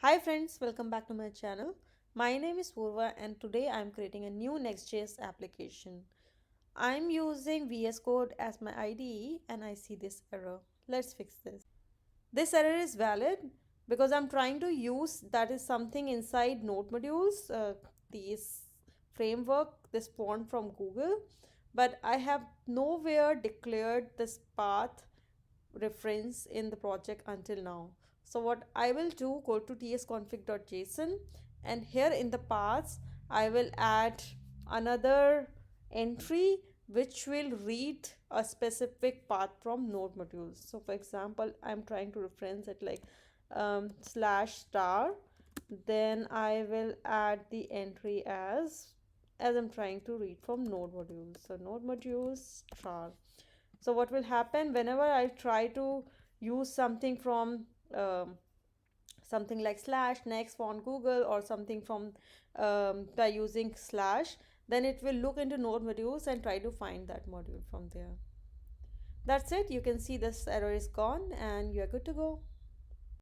Hi friends, welcome back to my channel. My name is Purva and today I am creating a new Next.js application. I am using VS Code as my IDE and I see this error. Let's fix this. This error is valid because I'm trying to use that is something inside node modules, this framework, this font from Google, but I have nowhere declared this path reference in the project until now. So what I will do, go to tsconfig.json and here in the paths I will add another entry which will read a specific path from node modules. So for example, I'm trying to reference it like slash star, then I will add the entry as I'm trying to read from node modules. So node modules star. So what will happen whenever I try to use something from something like slash next on Google or something from by using slash, then it will look into node modules and try to find that module from there. That's it. You can see this error is gone and you are good to go.